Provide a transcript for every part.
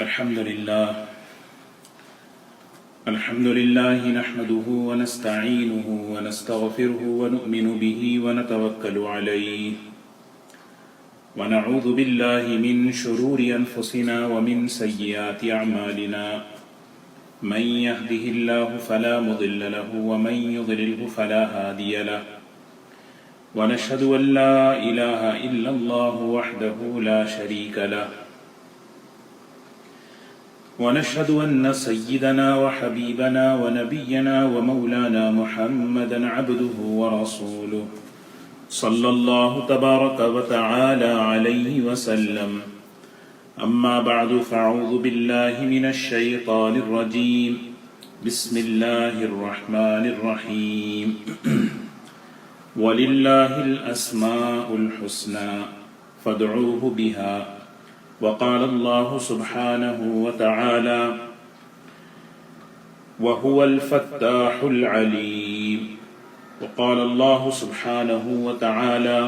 الحمد لله نحمده ونستعينه ونستغفره ونؤمن به ونتوكل عليه ونعوذ بالله من شرور أنفسنا ومن سيئات أعمالنا من يهده الله فلا مضل له ومن يضلله فلا هادي له ونشهد أن لا إله إلا الله وحده لا شريك له ونشهد أن سيدنا وحبيبنا ونبينا ومولانا محمدا عبده ورسوله صلى الله تبارك وتعالى عليه وسلم أما بعد فأعوذ بالله من الشيطان الرجيم بسم الله الرحمن الرحيم ولله الأسماء الحسنى فادعوه بها وقال الله سبحانه وتعالى وهو الفتاح العليم وقال الله سبحانه وتعالى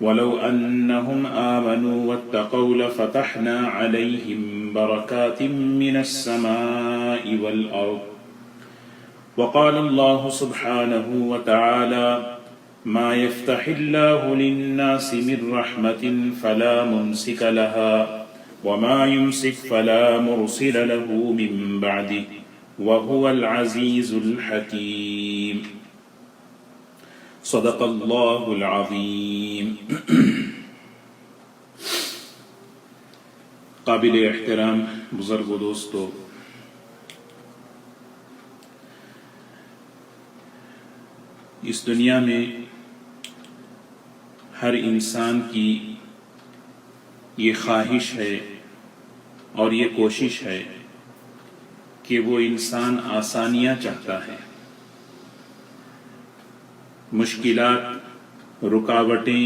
ولو أنهم آمنوا واتقوا لفتحنا عليهم بركات من السماء والأرض وقال الله سبحانه وتعالى ما يفتح الله للناس من رحمة فلا ممسك لها وما يمسك فلا مرسل له من بعده وهو العزيز الحكيم صدق الله العظيم. قابل احترام بزرگ و دوستو، اس دنیا میں ہر انسان کی یہ خواہش ہے اور یہ کوشش ہے کہ وہ انسان آسانیاں چاہتا ہے، مشکلات، رکاوٹیں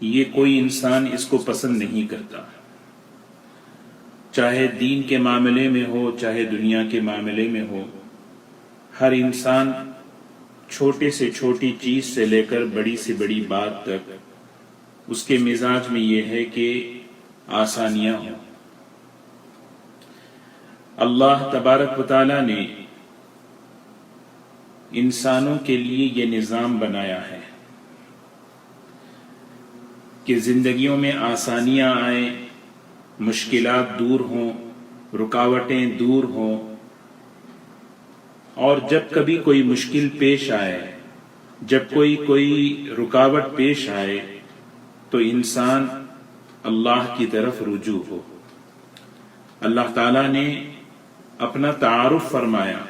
یہ کوئی انسان اس کو پسند نہیں کرتا، چاہے دین کے معاملے میں ہو چاہے دنیا کے معاملے میں ہو. ہر انسان چھوٹے سے چھوٹی چیز سے لے کر بڑی سے بڑی بات تک اس کے مزاج میں یہ ہے کہ آسانیاں ہوں. اللہ تبارک و تعالی نے انسانوں کے لیے یہ نظام بنایا ہے کہ زندگیوں میں آسانیاں آئیں، مشکلات دور ہوں، رکاوٹیں دور ہوں، اور جب کبھی کوئی مشکل پیش آئے، جب کوئی رکاوٹ پیش آئے تو انسان اللہ کی طرف رجوع ہو. اللہ تعالیٰ نے اپنا تعارف فرمایا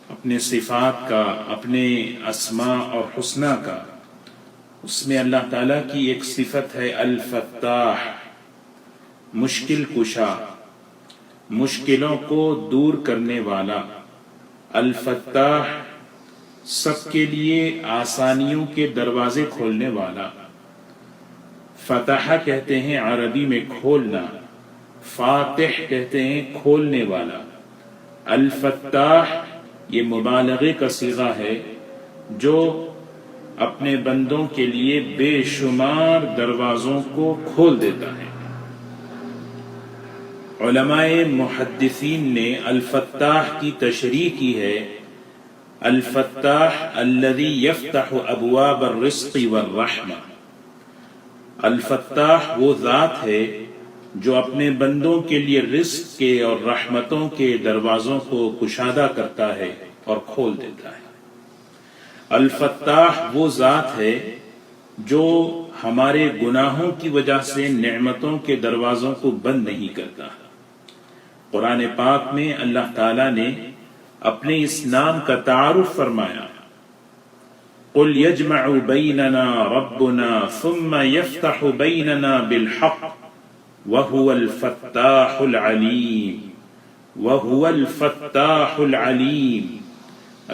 اپنے صفات کا، اپنے اسماء اور حسنہ کا. اس میں اللہ تعالیٰ کی ایک صفت ہے الفتاح، مشکل کشا، مشکلوں کو دور کرنے والا. الفتاح، سب کے لیے آسانیوں کے دروازے کھولنے والا. فتح کہتے ہیں عربی میں کھولنا، فاتح کہتے ہیں کھولنے والا. الفتاح یہ مبالغے کا صیغہ ہے جو اپنے بندوں کے لیے بے شمار دروازوں کو کھول دیتا ہے. علماء محدثین نے الفتاح کی تشریح کی ہے الفتاح الذي يفتح ابواب الرزق والرحمہ. الفتاح وہ ذات ہے جو اپنے بندوں کے لیے رزق کے اور رحمتوں کے دروازوں کو کشادہ کرتا ہے اور کھول دیتا ہے. الفتاح وہ ذات ہے جو ہمارے گناہوں کی وجہ سے نعمتوں کے دروازوں کو بند نہیں کرتا. قرآن پاک میں اللہ تعالیٰ نے اپنے اس نام کا تعارف فرمایا قُلْ يَجْمَعُ بَيْنَنَا رَبُّنَا ثُمَّ يَفْتَحُ بَيْنَنَا بِالْحَقِّ وَهُوَ الْفَتَّاحُ الْعَلِيمُ وَهُوَ الْفَتَّاحُ الْعَلِيمُ.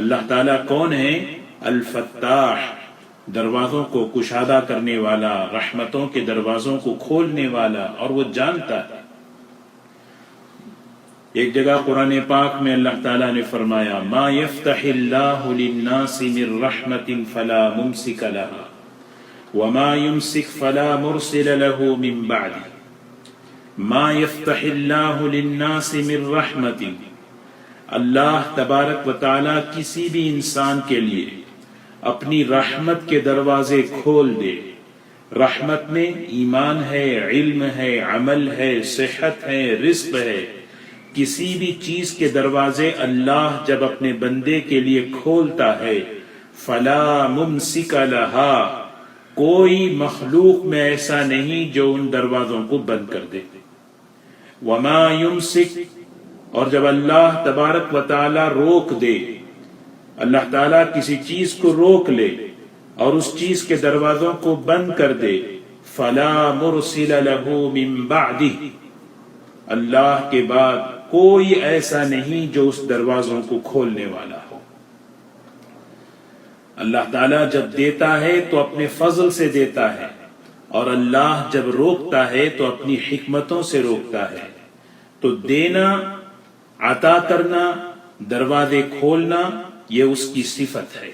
اللہ تعالیٰ کون ہے؟ الفتاح، دروازوں کو کشادہ کرنے والا، رحمتوں کے دروازوں کو کھولنے والا، اور وہ جانتا ہے. ایک جگہ قرآن پاک میں اللہ تعالیٰ نے فرمایا ما يفتح اللہ للناس من رحمت فلا ممسک لها وما يمسک فلا مرسل له من بعده. ما یفتح اللہ للناس من رحمت، اللہ تبارک و تعالی کسی بھی انسان کے لیے اپنی رحمت کے دروازے کھول دے. رحمت میں ایمان ہے، علم ہے، عمل ہے، صحت ہے، رزق ہے. کسی بھی چیز کے دروازے اللہ جب اپنے بندے کے لیے کھولتا ہے، فلا ممسک لہا، کوئی مخلوق میں ایسا نہیں جو ان دروازوں کو بند کر دے. وما یمسک، اور جب اللہ تبارک و تعالی روک دے، اللہ تعالیٰ کسی چیز کو روک لے اور اس چیز کے دروازوں کو بند کر دے، فلا مرسل لہ من بعدہ، اللہ کے بعد کوئی ایسا نہیں جو اس دروازوں کو کھولنے والا ہو. اللہ تعالیٰ جب دیتا ہے تو اپنے فضل سے دیتا ہے، اور اللہ جب روکتا ہے تو اپنی حکمتوں سے روکتا ہے. تو دینا، عطا کرنا، دروازے کھولنا، یہ اس کی صفت ہے.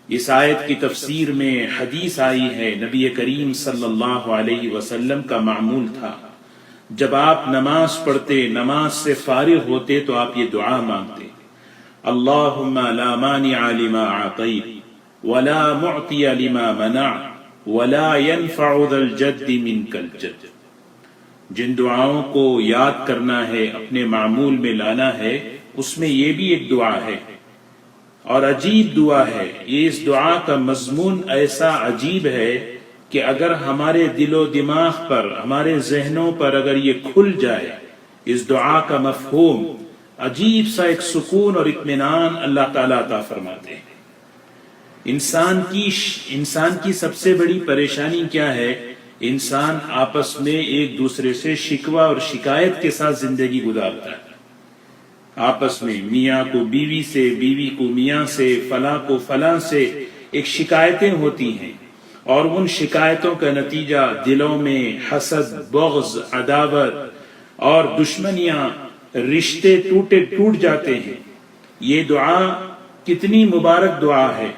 اس آیت کی تفسیر میں حدیث آئی ہے، نبی کریم صلی اللہ علیہ وسلم کا معمول تھا جب آپ نماز پڑھتے، نماز سے فارغ ہوتے تو آپ یہ دعا مانگتے: اللہم لا مانع لما اعطیت ولا معطی لما منعت ولا ينفع ذا الجد منک الجد. جن دعاؤں کو یاد کرنا ہے، اپنے معمول میں لانا ہے، اس میں یہ بھی ایک دعا ہے، اور عجیب دعا ہے. یہ اس دعا کا مضمون ایسا عجیب ہے کہ اگر ہمارے دل و دماغ پر، ہمارے ذہنوں پر اگر یہ کھل جائے، اس دعا کا مفہوم، عجیب سا ایک سکون اور اطمینان اللہ تعالیٰ عطا فرماتے ہیں. انسان کی سب سے بڑی پریشانی کیا ہے؟ انسان آپس میں ایک دوسرے سے شکوہ اور شکایت کے ساتھ زندگی گزارتا ہے. آپس میں میاں کو بیوی سے، بیوی کو میاں سے، فلاں کو فلاں سے ایک شکایتیں ہوتی ہیں، اور ان شکایتوں کا نتیجہ دلوں میں حسد، بغض، عداوت اور دشمنیاں، رشتے ٹوٹ جاتے ہیں. یہ دعا کتنی مبارک دعا ہے.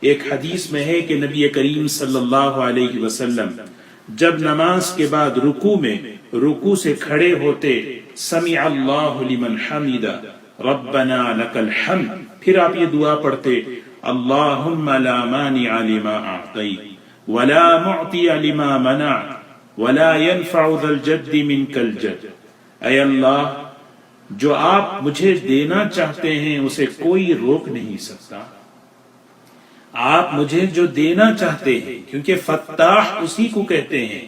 ایک حدیث میں ہے کہ نبی کریم صلی اللہ علیہ وسلم جب نماز کے بعد رکوع سے کھڑے ہوتے، سمع اللہ لمن حمدہ ربنا لک الحمد، پھر آپ یہ دعا پڑھتے: اللہم لا مانع لما اعطیت ولا معطی لما منعت ولا ينفع ذا الجد منک الجد. اے اللہ، جو آپ مجھے دینا چاہتے ہیں اسے کوئی روک نہیں سکتا. آپ مجھے جو دینا چاہتے ہیں، کیونکہ فتاح اسی کو کہتے ہیں،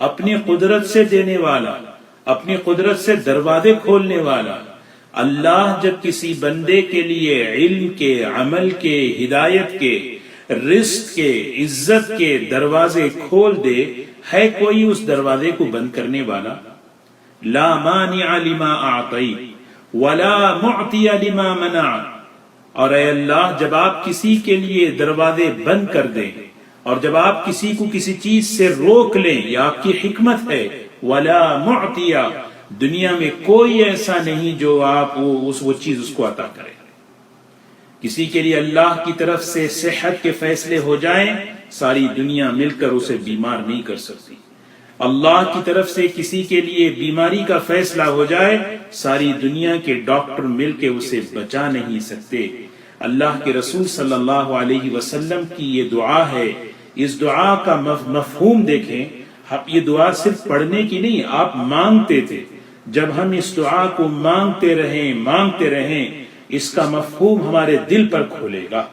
اپنی قدرت سے دینے والا، اپنی قدرت سے دروازے کھولنے والا. اللہ جب کسی بندے کے لیے علم کے، عمل کے، ہدایت کے، رزق کے، عزت کے دروازے کھول دے، ہے کوئی اس دروازے کو بند کرنے والا؟ لا مانع لما اعطیت ولا معطی لما منعت. اور اے اللہ، جب آپ کسی کے لیے دروازے بند کر دیں، اور جب آپ کسی کو کسی چیز سے روک لیں، یہ آپ کی حکمت ہے. ولا معطی، دنیا میں کوئی ایسا نہیں جو آپ وہ چیز اس کو عطا کرے. کسی کے لیے اللہ کی طرف سے صحت کے فیصلے ہو جائیں، ساری دنیا مل کر اسے بیمار نہیں کر سکتی. اللہ کی طرف سے کسی کے لیے بیماری کا فیصلہ ہو جائے، ساری دنیا کے ڈاکٹر مل کے اسے بچا نہیں سکتے. اللہ کے رسول صلی اللہ علیہ وسلم کی یہ دعا ہے. اس دعا کا مفہوم دیکھیں. یہ دعا صرف پڑھنے کی نہیں، آپ مانگتے تھے. جب ہم اس دعا کو مانگتے رہیں، اس کا مفہوم ہمارے دل پر کھولے گا.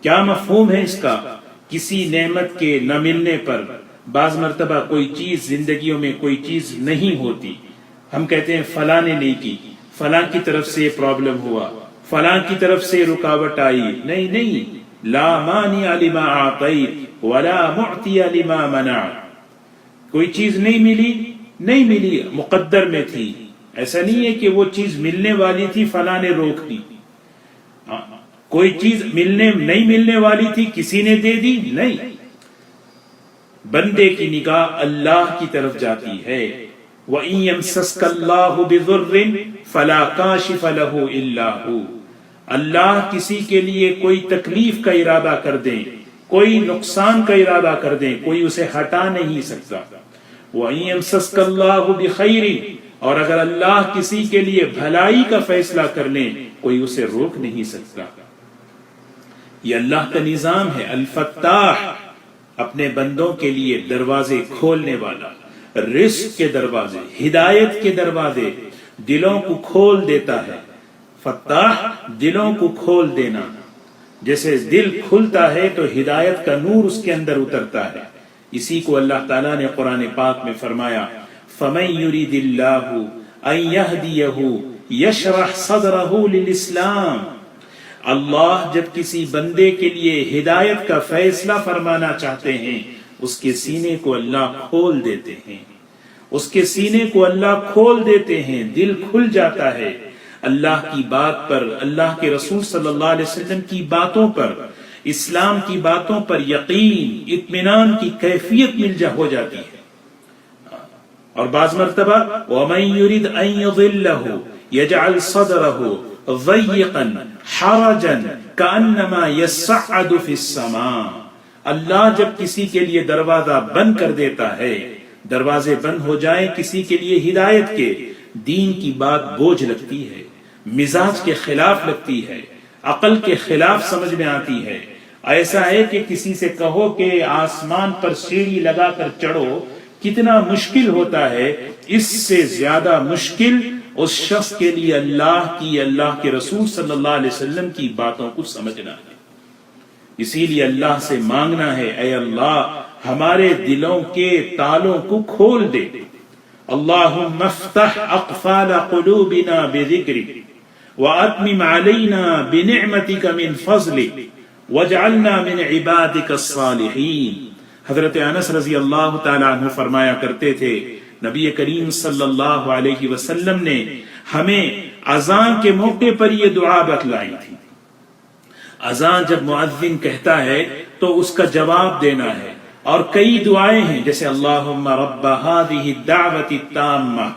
کیا مفہوم ہے اس کا؟ کسی نعمت کے نہ ملنے پر بعض مرتبہ کوئی چیز زندگیوں میں کوئی چیز نہیں ہوتی، ہم کہتے ہیں فلاں نے نہیں کی، فلاں کی طرف سے یہ پرابلم ہوا، فلاں کی طرف سے رکاوٹ آئی. نہیں، لا مانع لما اعطیت ولا معطی لما منعت. کوئی چیز نہیں ملی، مقدر میں تھی. ایسا نہیں ہے کہ وہ چیز ملنے والی تھی، فلاں نے روک دی. کوئی چیز نہیں ملنے والی تھی، کسی نے دے دی. نہیں، بندے کی نگاہ اللہ کی طرف جاتی ہے. وَإِن يَمْسَسْكَ اللَّهُ بِضُرٍّ فَلَا كَاشِفَ لَهُ إِلَّا هُوَ. اللہ کسی کے لیے کوئی تکلیف کا ارادہ کر دیں، کوئی نقصان کا ارادہ کر دیں، کوئی اسے ہٹا نہیں سکتا. وَإِن يَمْسَسْكَ اللَّهُ بِخَيْرٍ، اور اگر اللہ کسی کے لیے بھلائی کا فیصلہ کر لیں کوئی اسے روک نہیں سکتا۔ یہ اللہ کا نظام ہے، الفتاح، اپنے بندوں کے لیے دروازے کھولنے والا، رزق کے دروازے، ہدایت کے دروازے، دلوں کو کھول دیتا ہے۔ فتاح، دلوں کو کھول دینا، جیسے دل کھلتا ہے تو ہدایت کا نور اس کے اندر اترتا ہے۔ اسی کو اللہ تعالیٰ نے قرآن پاک میں فرمایا، فَمَن يُرِدِ اللَّهُ أَن يَهْدِيَهُ يَشْرَحْ صَدْرَهُ لِلْإِسْلَامِ، اللہ جب کسی بندے کے لیے ہدایت کا فیصلہ فرمانا چاہتے ہیں اس کے سینے کو اللہ کھول دیتے ہیں، اس کے سینے کو اللہ کھول دیتے ہیں، دل کھل جاتا ہے، اللہ کی بات پر، اللہ کے رسول صلی اللہ علیہ وسلم کی باتوں پر، اسلام کی باتوں پر یقین، اطمینان کی کیفیت ہو جاتی ہے۔ اور بعض مرتبہ وَمَن يُرِدْ أَن يُضِلَّهُ يَجْعَلْ صَدْرَهُ ضَيِّقًا حَرَجًا كَأَنَّمَا يَصَّعَّدُ فِي السَّمَاءِ، اللہ جب کسی کے لیے دروازہ بند کر دیتا ہے، دروازے بند ہو جائیں کسی کے لیے ہدایت کے، دین کی بات بوجھ لگتی ہے، مزاج کے خلاف لگتی ہے، عقل کے خلاف سمجھ میں آتی ہے۔ ایسا ہے کہ کسی سے کہو کہ آسمان پر سیڑھی لگا کر چڑھو، کتنا مشکل ہوتا ہے، اس سے زیادہ مشکل اس شخص کے لیے اللہ کے رسول صلی اللہ علیہ وسلم کی باتوں کو سمجھنا ہے۔ اسی لیے اللہ سے مانگنا ہے، اے اللہ ہمارے دلوں کے تالوں کو کھول دے۔ اللہم افتح اقفال قلوبنا بذکرک واتمم علینا بنعمتک من فضلک واجعلنا من عبادک الصالحین۔ حضرت انس رضی اللہ تعالیٰ عنہ فرمایا کرتے تھے، نبی کریم صلی اللہ علیہ وسلم نے ہمیں اذان کے موقع پر یہ دعا بتلائی تھی۔ اذان جب مؤذن کہتا ہے تو اس کا جواب دینا ہے، اور کئی دعائیں ہیں جیسے اللہم رب ہذہ الدعوۃ التامہ۔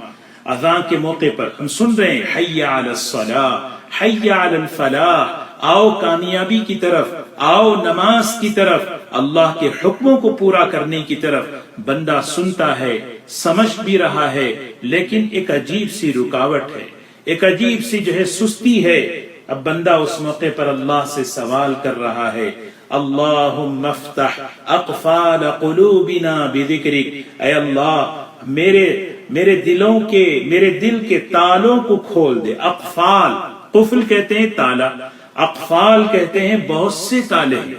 اذان کے موقع پر ہم سن رہے ہیں حی علی الصلاۃ، حی علی الفلاح، آؤ کامیابی کی طرف، آؤ نماز کی طرف، اللہ کے حکموں کو پورا کرنے کی طرف۔ بندہ سنتا ہے، سمجھ بھی رہا ہے، لیکن ایک عجیب سی رکاوٹ ہے، ایک عجیب سی سستی ہے۔ اب بندہ اس موقع پر اللہ سے سوال کر رہا ہے، اللہم افتح اقفال قلوبنا بذکرک، اے اللہ میرے دل کے تالوں کو کھول دے۔ اقفال، قفل کہتے ہیں تالا، اقفال کہتے ہیں بہت سے تالے ہیں،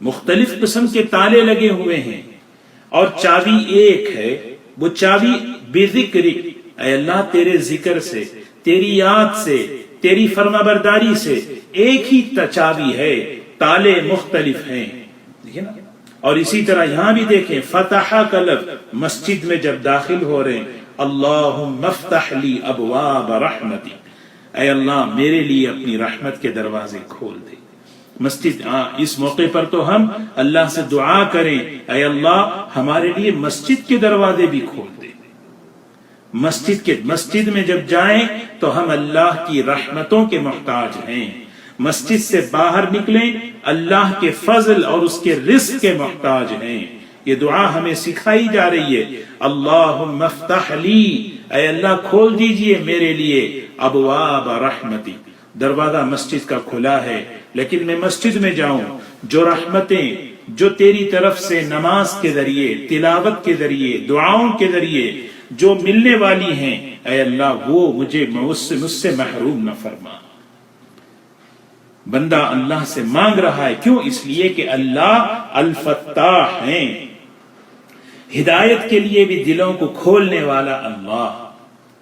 مختلف قسم کے تالے لگے ہوئے ہیں، اور چابی ایک ہے، وہ چابی بذکرک، اے اللہ تیرے ذکر سے، تیری یاد سے، تیری فرما برداری سے ایک ہی چابی ہے، تالے مختلف ہیں، دیکھیں نا۔ اور اسی طرح یہاں بھی دیکھیں فتح کا لفظ، مسجد میں جب داخل ہو رہے ہیں، اللہم افتح لی ابواب رحمتی، اے اللہ میرے لیے اپنی رحمت کے دروازے کھول دے۔ مسجد، اس موقع پر تو ہم اللہ سے دعا کریں، اے اللہ ہمارے لیے مسجد کے دروازے بھی کھول دے۔ مسجد میں جب جائیں تو ہم اللہ کی رحمتوں کے محتاج ہیں، مسجد سے باہر نکلیں اللہ کے فضل اور اس کے رزق کے محتاج ہیں۔ یہ دعا ہمیں سکھائی جا رہی ہے، اللہم افتح لی، اے اللہ کھول دیجئے میرے لیے ابواب رحمتی۔ دروازہ مسجد کا کھلا ہے، لیکن میں مسجد میں جاؤں، جو رحمتیں جو تیری طرف سے نماز کے ذریعے، تلاوت کے ذریعے، دعاؤں کے ذریعے جو ملنے والی ہیں، اے اللہ وہ مجھ سے محروم نہ فرما۔ بندہ اللہ سے مانگ رہا ہے، کیوں؟ اس لیے کہ اللہ الفتاح ہیں، ہدایت کے لیے بھی دلوں کو کھولنے والا اللہ۔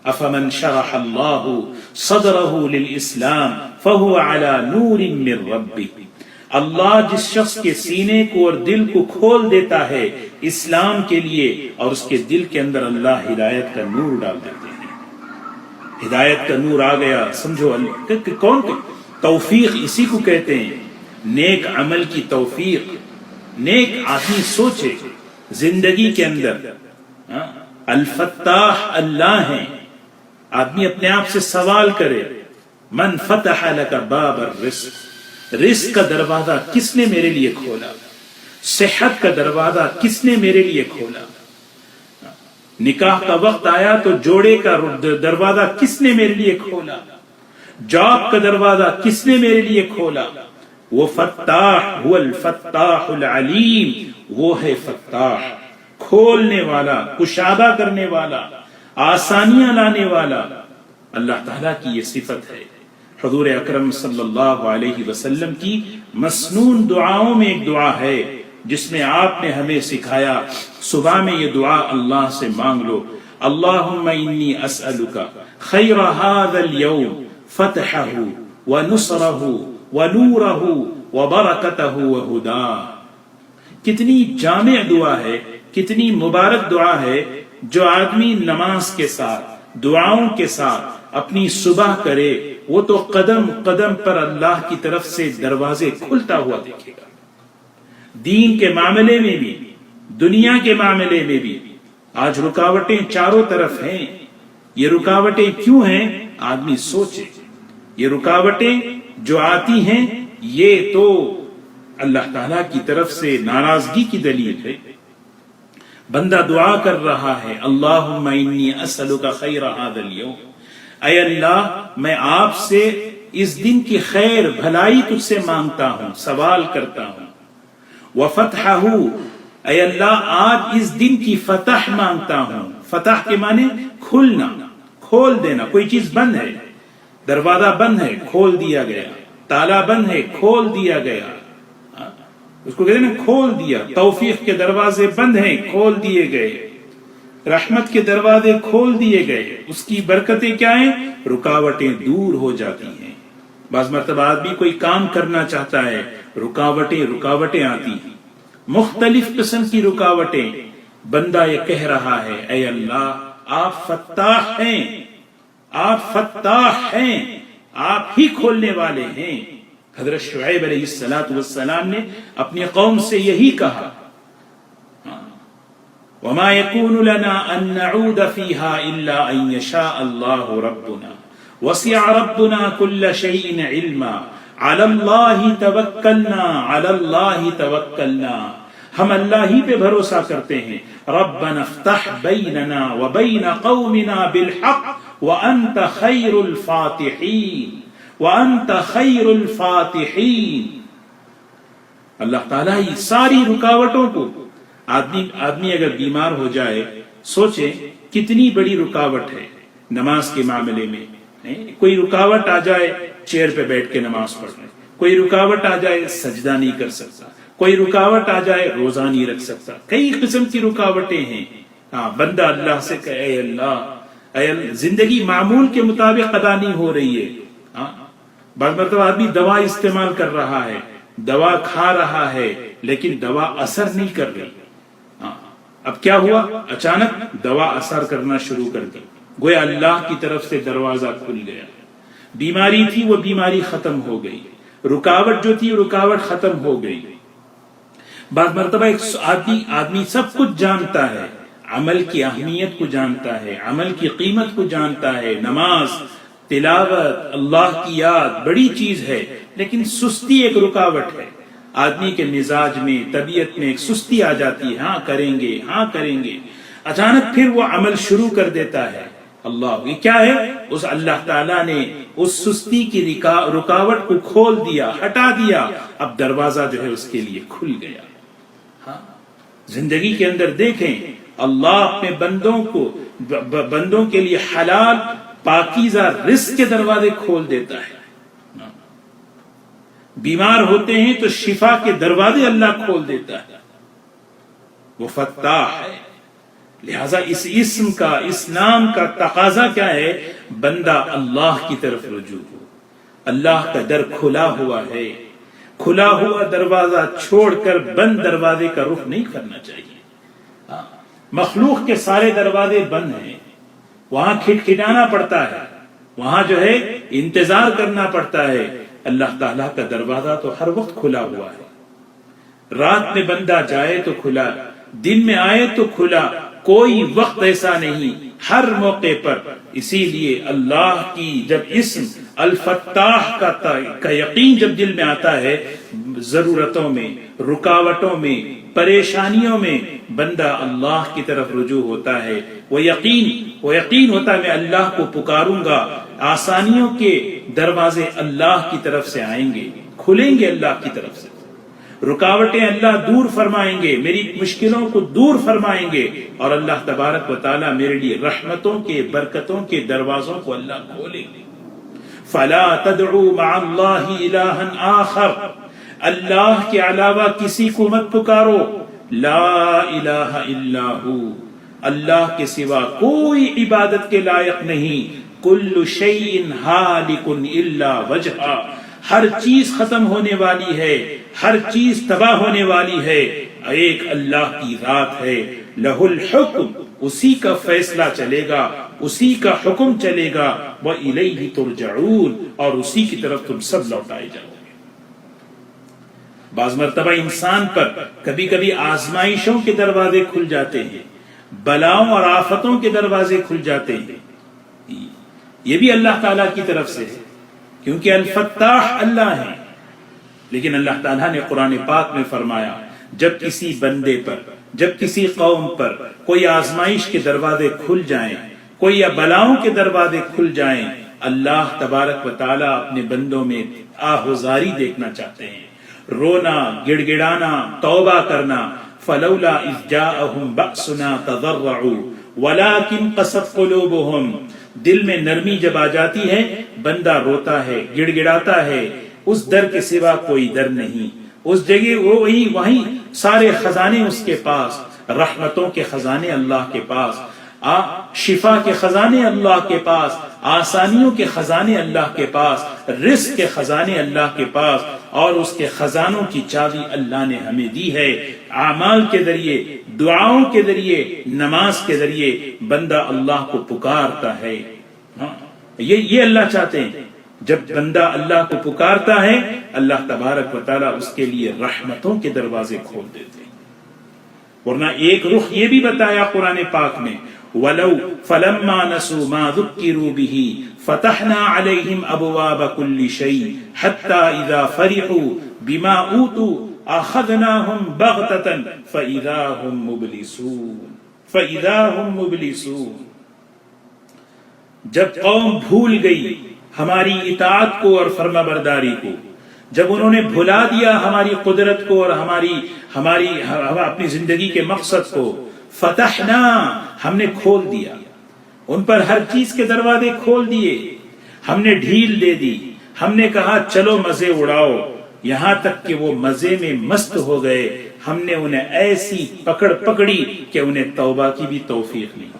افمن شرح اللہ صدرہ للاسلام فہو علی نور من ربہ، اللہ جس شخص کے سینے کو اور دل کو کھول دیتا ہے اسلام کے لیے، اور اس کے دل کے اندر اللہ ہدایت کا نور ڈال دیتے ہیں۔ ہدایت کا نور آ گیا، سمجھو کون توفیق اسی کو کہتے ہیں، نیک عمل کی توفیق۔ نیک آدمی سوچے زندگی کے اندر الفتاح اللہ ہیں، آدمی اپنے آپ سے سوال کرے، من فتح لک باب الرزق، رزق کا دروازہ کس نے میرے لیے کھولا، صحت کا دروازہ کس نے میرے لیے کھولا، نکاح کا وقت آیا تو جوڑے کا دروازہ کس نے میرے لیے کھولا؟ جاب کا دروازہ کس نے میرے لیے کھولا؟ وہ فتاح، هو الفتاح العلیم، وہ ہے فتاح، کھولنے والا، کشادہ کرنے والا، آسانیاں لانے والا۔ اللہ تعالیٰ کی یہ صفت ہے۔ حضور اکرم صلی اللہ علیہ وسلم کی مسنون دعاؤں میں ایک دعا ہے جس میں آپ نے ہمیں سکھایا، صبح میں یہ دعا اللہ سے مانگ لو، اللہم انی اسألک خیر هذا اليوم فتحہ ونصرہ ونورہ وبرکتہ وہداہ۔ کتنی جامع دعا ہے، کتنی مبارک دعا ہے جو آدمی نماز کے ساتھ، دعاؤں کے ساتھ اپنی صبح کرے، وہ تو قدم قدم پر اللہ کی طرف سے دروازے کھلتا ہوا دیکھے گا۔ دین کے معاملے میں بھی، دنیا کے معاملے میں بھی آج رکاوٹیں چاروں طرف ہیں۔ یہ رکاوٹیں کیوں ہیں؟ آدمی سوچے۔ یہ رکاوٹیں جو آتی ہیں یہ تو اللہ تعالیٰ کی طرف سے ناراضگی کی دلیل ہے۔ بندہ دعا کر رہا ہے، اللہم انی اسألک خیر ھذا اليوم، اے اللہ میں آپ سے اس دن کی خیر بھلائی تجھ سے مانگتا ہوں، سوال کرتا ہوں۔ وفتحہ، اے اللہ آج اس دن کی فتح مانگتا ہوں۔ فتح کے معنی کھلنا، کھول دینا۔ کوئی چیز بند ہے، دروازہ بند ہے، کھول دیا گیا، تالا بند ہے، کھول دیا گیا، اس کو کہتے ہیں نا کھول دیا۔ توفیق کے دروازے بند ہیں، کھول دیے گئے، رحمت کے دروازے کھول دیے گئے۔ اس کی برکتیں کیا ہیں؟ رکاوٹیں دور ہو جاتی ہیں۔ بعض مرتبہ آدمی کوئی کام کرنا چاہتا ہے، رکاوٹیں آتی ہیں، مختلف قسم کی رکاوٹیں۔ بندہ یہ کہہ رہا ہے، اے اللہ آپ فتاح ہیں، آپ فتاح ہیں، آپ ہی کھولنے والے ہیں۔ حضرت شعیب علیہ السلام نے اپنی قوم سے یہی کہا، وما يكون لنا ان نعود فيها الا ان يشاء الله ربنا وسع ربنا كل شيء علما على الله توكلنا على الله توكلنا۔ ہم اللہ ہی پہ بھروسہ کرتے ہیں۔ ربنا افتح بیننا وبین قومنا بالحق وانت خیر الفاتحین، وانت خیر الفاتحین۔ اللہ تعالیٰ ہی ساری رکاوٹوں کو، آدمی اگر بیمار ہو جائے، سوچے کتنی بڑی رکاوٹ ہے نماز کے معاملے میں۔ کوئی رکاوٹ آ جائے، چیئر پہ بیٹھ کے نماز پڑھ رہے، کوئی رکاوٹ آ جائے سجدہ نہیں کر سکتا، کوئی رکاوٹ آ جائے روزہ نہیں رکھ سکتا، کئی قسم کی رکاوٹیں ہیں۔ بندہ اللہ سے کہے، اے اللہ زندگی معمول کے مطابق ادا نہیں ہو رہی ہے۔ بعض مرتبہ آدمی دوا استعمال کر رہا ہے، دوا کھا رہا ہے، لیکن دوا اثر نہیں کر رہی۔ اب کیا ہوا؟ اچانک دوا اثر کرنا شروع کر دی، گویا اللہ کی طرف سے دروازہ کھل گیا۔ بیماری تھی وہ بیماری ختم ہو گئی، رکاوٹ جو تھی رکاوٹ ختم ہو گئی۔ بعض مرتبہ ایک آدمی سب کچھ جانتا ہے، عمل کی اہمیت کو جانتا ہے، عمل کی قیمت کو جانتا ہے، نماز، تلاوت، اللہ کی یاد بڑی چیز ہے، لیکن سستی ایک رکاوٹ ہے۔ آدمی کے مزاج میں، طبیعت میں ایک سستی آ جاتی ہے، ہاں کریں گے، ہاں کریں گے، اچانک پھر وہ عمل شروع کر دیتا ہے۔ اللہ، یہ کیا ہے؟ اس اللہ تعالیٰ نے اس سستی کی رکاوٹ کو کھول دیا، ہٹا دیا، اب دروازہ جو ہے اس کے لیے کھل گیا۔ زندگی کے اندر دیکھیں، اللہ اپنے بندوں کے لیے حلال پاکیزہ رزق کے دروازے کھول دیتا ہے۔ بیمار ہوتے ہیں تو شفا کے دروازے اللہ کھول دیتا ہے، وہ فتاح ہے۔ لہذا اس اسم کا، اس نام کا تقاضا کیا ہے؟ بندہ اللہ کی طرف رجوع ہو۔ اللہ کا در کھلا ہوا ہے، کھلا ہوا دروازہ چھوڑ کر بند دروازے کا رخ نہیں کرنا چاہیے۔ مخلوق کے سارے دروازے بند ہیں، وہاں کھٹکھٹانا پڑتا ہے، وہاں جو ہے انتظار کرنا پڑتا ہے۔ اللہ تعالیٰ کا دروازہ تو ہر وقت کھلا ہوا ہے، رات میں بندہ جائے تو کھلا، دن میں آئے تو کھلا، کوئی وقت ایسا نہیں ہر موقع پر. اسی لیے اللہ کی جب اسم الفتاح کا یقین جب دل میں آتا ہے، ضرورتوں میں، رکاوٹوں میں، پریشانیوں میں بندہ اللہ کی طرف رجوع ہوتا ہے. وہ یقین ہوتا ہے میں اللہ کو پکاروں گا، آسانیوں کے دروازے اللہ کی طرف سے آئیں گے، کھلیں گے اللہ کی طرف سے، رکاوٹیں اللہ دور فرمائیں گے، میری مشکلوں کو دور فرمائیں گے، اور اللہ تبارک و تعالیٰ میرے لیے رحمتوں کے، برکتوں کے دروازوں کو اللہ کھولیں گے. فلا تدعوا مع اللہ الہا آخر، اللہ کے علاوہ کسی کو مت پکارو. لا الہ الا ہو، اللہ کے سوا کوئی عبادت کے لائق نہیں. کل شیء ہالک الا وجہہ، ہر چیز ختم ہونے والی ہے، ہر چیز تباہ ہونے والی ہے، ایک اللہ کی ذات ہے. لہ الحکم، اسی کا فیصلہ چلے گا، اسی کا حکم چلے گا. وَإِلَيْهِ تُرْجَعُونَ، اور اسی کی طرف تم سب لوٹائے جاؤ گے. بعض مرتبہ انسان پر کبھی کبھی آزمائشوں کے دروازے کھل جاتے ہیں، بلاؤں اور آفتوں کے دروازے کھل جاتے ہیں. یہ بھی اللہ تعالیٰ کی طرف سے ہے، کیونکہ الفتاح اللہ ہے. لیکن اللہ تعالیٰ نے قرآن پاک میں فرمایا جب کسی بندے پر، جب کسی قوم پر کوئی آزمائش کے دروازے کھل جائیں، کوئی بلاؤں کے دروازے کھل جائیں، اللہ تبارک و تعالیٰ اپنے بندوں میں آہوزاری دیکھنا چاہتے ہیں، رونا، گڑگڑانا، توبہ کرنا. فلولا اذ جاءہم بأسنا تضرعوا ولكن قست قلوبہم، دل میں نرمی جب آ جاتی ہے بندہ روتا ہے، گڑ گڑاتا ہے. اس در کے سوا کوئی در نہیں، اس جگہ وہیں سارے خزانے اس کے پاس، رحمتوں کے خزانے اللہ کے پاس، شفا کے خزانے اللہ کے پاس، آسانیوں کے خزانے اللہ کے پاس، رزق کے خزانے اللہ کے پاس، اور اس کے خزانوں کی چابی اللہ نے ہمیں دی ہے. اعمال کے ذریعے، دعاؤں کے ذریعے، نماز کے ذریعے بندہ اللہ کو پکارتا ہے. یہ اللہ چاہتے ہیں، جب بندہ اللہ کو پکارتا ہے اللہ تبارک و تعالیٰ اس کے لیے رحمتوں کے دروازے کھول دیتے ہیں. ورنہ ایک رخ یہ بھی بتایا قرآن پاک میں، وَلَوْ فَلَمَّا نَسُوا مَا ذُكِّرُوا بِهِ فَتَحْنَا عَلَيْهِمْ أَبْوَابَ كُلِّ شَيْءٍ حَتَّى إِذَا فَرِحُوا بِمَا أُوتُوا أَخَذْنَاهُمْ بَغْتَةً فَإِذَا هُمْ مُبْلِسُونَ. جب قوم بھول گئی ہماری اطاعت کو اور فرما برداری کو، جب انہوں نے بھلا دیا ہماری قدرت کو اور ہماری اپنی زندگی کے مقصد کو، فتحنا، ہم نے کھول دیا ان پر ہر چیز کے دروازے کھول دیے، ہم نے ڈھیل دے دی، ہم نے کہا چلو مزے اڑاؤ، یہاں تک کہ وہ مزے میں مست ہو گئے. ہم نے انہیں ایسی پکڑ پکڑی کہ انہیں توبہ کی بھی توفیق نہیں.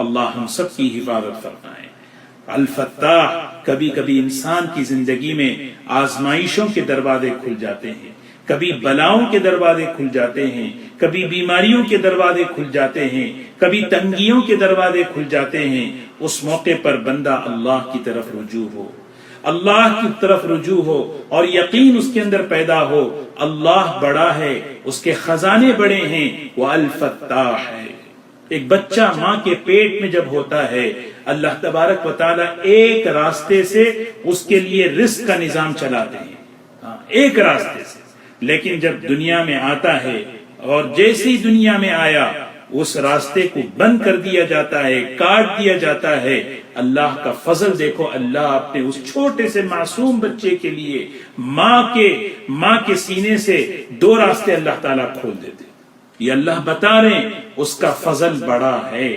اللہ ہم سب کی حفاظت فرمائے. الفتاح، کبھی کبھی انسان کی زندگی میں آزمائشوں کے دروازے کھل جاتے ہیں، کبھی بلاؤں کے دروازے کھل جاتے ہیں، کبھی بیماریوں کے دروازے کھل جاتے ہیں، کبھی تنگیوں کے دروازے کھل جاتے ہیں. اس موقع پر بندہ اللہ کی طرف رجوع ہو، اللہ کی طرف رجوع ہو، اور یقین اس کے اندر پیدا ہو اللہ بڑا ہے، اس کے خزانے بڑے ہیں، وہ الفتاح ہے. ایک بچہ ماں کے پیٹ میں جب ہوتا ہے اللہ تبارک و تعالیٰ ایک راستے سے اس کے لیے رزق کا نظام چلاتے ہیں، ایک راستے سے. لیکن جب دنیا میں آتا ہے اور جیسی دنیا میں آیا اس راستے کو بند کر دیا جاتا ہے، کاٹ دیا جاتا ہے. اللہ کا فضل دیکھو، اللہ اپنے اس چھوٹے سے معصوم بچے کے لیے ماں کے سینے سے 2 راستے اللہ تعالیٰ کھول دیتے. یہ اللہ بتا رہے ہیں اس کا فضل بڑا ہے.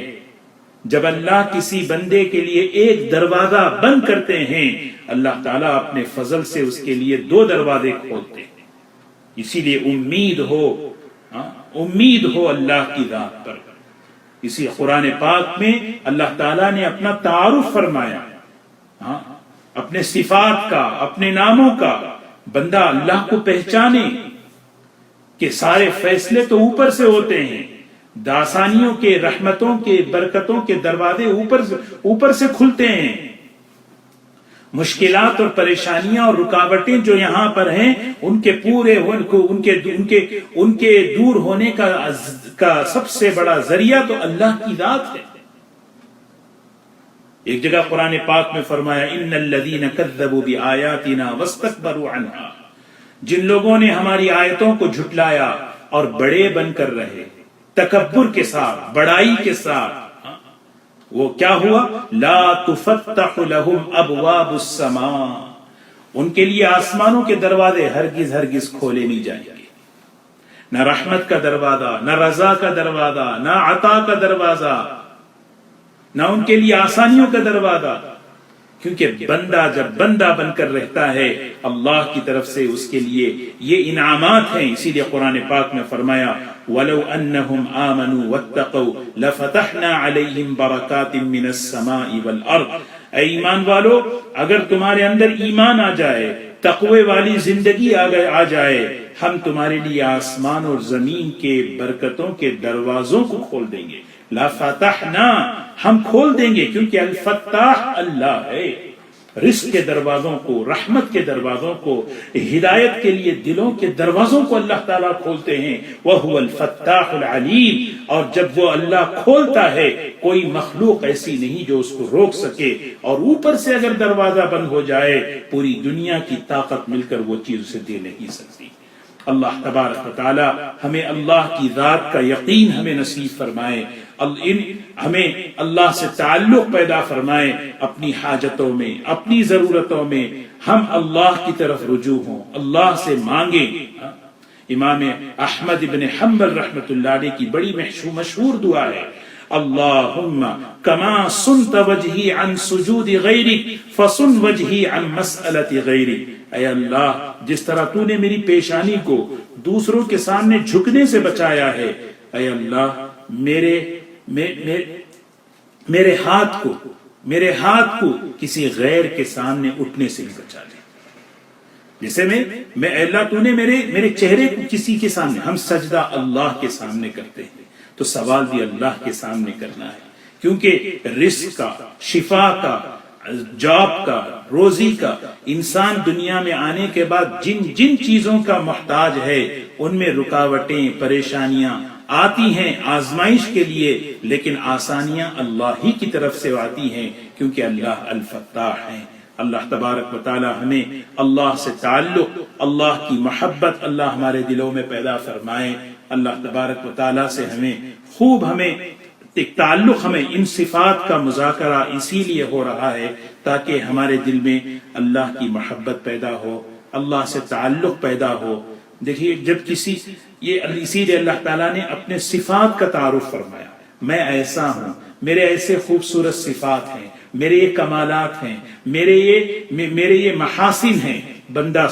جب اللہ کسی بندے کے لیے ایک دروازہ بند کرتے ہیں اللہ تعالیٰ اپنے فضل سے اس کے لیے 2 دروازے کھولتے ہیں. اسی لیے امید ہو اللہ کی ذات پر. اسی قرآن پاک میں اللہ تعالیٰ نے اپنا تعارف فرمایا، اپنے صفات کا، اپنے ناموں کا. بندہ اللہ کو پہچانے کہ سارے فیصلے تو اوپر سے ہوتے ہیں، آسانیوں کے، رحمتوں کے، برکتوں کے دروازے اوپر سے کھلتے ہیں. مشکلات اور پریشانیاں اور رکاوٹیں جو یہاں پر ہیں ان کے دور ہونے کا سب سے بڑا ذریعہ تو اللہ کی ذات ہے. ایک جگہ قرآن پاک میں فرمایا ان الذین کذبوا بآیاتنا واستکبروا عنہا، جن لوگوں نے ہماری آیتوں کو جھٹلایا اور بڑے بن کر رہے، تکبر کے ساتھ، بڑائی کے ساتھ، وہ کیا ہوا؟ لا تفتح لهم ابواب السماء، ان کے لیے آسمانوں کے دروازے ہرگز کھولے نہیں جائیں گے، نہ رحمت کا دروازہ، نہ رضا کا دروازہ، نہ عطا کا دروازہ، نہ ان کے لیے آسانیوں کا دروازہ، کیونکہ بندہ جب بندہ بن کر رہتا ہے اللہ کی طرف سے اس کے لیے یہ انعامات ہیں۔ اسی لیے قرآن پاک میں فرمایا وَلَوْ أَنَّهُمْ آمَنُوا وَاتَّقَوْا لَفَتَحْنَا عَلَيْهِمْ بَرَكَاتٍ مِّنَ السَّمَاءِ وَالْأَرْضِ، اے ایمان والو، اگر تمہارے اندر ایمان آ جائے، تقوی والی زندگی آ جائے، ہم تمہارے لیے آسمان اور زمین کے برکتوں کے دروازوں کو کھول دیں گے۔ لا فتحنا، ہم کھول دیں گے، کیونکہ الفتاح اللہ ہے۔ رزق کے دروازوں کو، رحمت کے دروازوں کو، ہدایت کے لیے دلوں کے دروازوں کو اللہ تعالیٰ کھولتے ہیں۔ وَهُوَ الْفَتَّاحُ الْعَلِيمُ، اور جب وہ اللہ کھولتا ہے کوئی مخلوق ایسی نہیں جو اس کو روک سکے، اور اوپر سے اگر دروازہ بند ہو جائے پوری دنیا کی طاقت مل کر وہ چیز اسے دے نہیں سکتی۔ اللہ تبارک و تعالی ہمیں اللہ کی ذات کا یقین ہمیں نصیب فرمائے، ہمیں اللہ سے تعلق پیدا فرمائے، اپنی حاجتوں میں، اپنی ضرورتوں میں ہم اللہ کی طرف رجوع ہوں، اللہ سے مانگیں۔ امام احمد ابن حنبل رحمۃ اللہ علیہ کی بڑی مشہور دعا ہے، اللہم کما سنت وجہی عن سجود غیرک فسن وجہی عن مسئلت غیرک، اے اللہ جس طرح تو نے میری پیشانی کو دوسروں کے سامنے جھکنے سے بچایا ہے، اے اللہ میرے ہاتھ کو کسی غیر کے سامنے اٹھنے سے بھی بچا لے۔ جیسے میں اللہ تو نے میرے چہرے کو کسی کے سامنے، ہم سجدہ اللہ کے سامنے کرتے ہیں تو سوال بھی اللہ کے سامنے کرنا ہے، کیونکہ رزق کا، شفا کا، جاب کا، روزی کا، انسان دنیا میں آنے کے بعد جن چیزوں کا محتاج ہے ان میں رکاوٹیں، پریشانیاں آتی ہیں آزمائش کے لیے، لیکن آسانیاں اللہ ہی کی طرف سے آتی ہیں، کیونکہ اللہ الفتاح ہیں۔ اللہ تبارک و تعالی ہمیں اللہ سے تعلق، اللہ کی محبت اللہ ہمارے دلوں میں پیدا فرمائے۔ اللہ تبارک و تعالی سے ہمیں ایک تعلق، ہمیں ان صفات کا مذاکرہ اسی لیے ہو رہا ہے تاکہ ہمارے دل میں اللہ کی محبت پیدا ہو، اللہ سے تعلق پیدا ہو۔ دیکھیے جب اسی لیے اللہ تعالیٰ نے اپنے صفات کا تعارف فرمایا، میں ایسا ہوں، میرے ایسے خوبصورت صفات ہیں، میرے یہ کمالات ہیں، میرے یہ محاسن ہیں۔ بندہ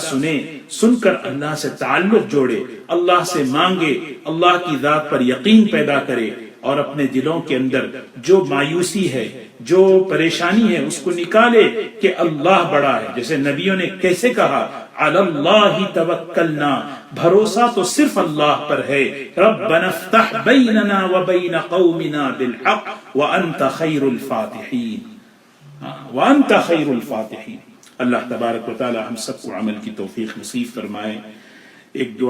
سن کر اللہ سے تعلق جوڑے، اللہ سے مانگے، اللہ کی ذات پر یقین پیدا کرے، اور اپنے دلوں کے اندر جو مایوسی ہے، جو پریشانی ہے، اس کو نکالے کہ اللہ بڑا ہے۔ جیسے نبیوں نے کیسے کہا، علی اللہ توکلنا، بھروسہ تو صرف اللہ پر ہے۔ ربنا افتح بیننا وبین قومنا بالحق وانت خیر الفاتحین، وانت خیر الفاتحین۔ اللہ تبارک و تعالی ہم سب کو عمل کی توفیق نصیب فرمائے۔ ایک دعا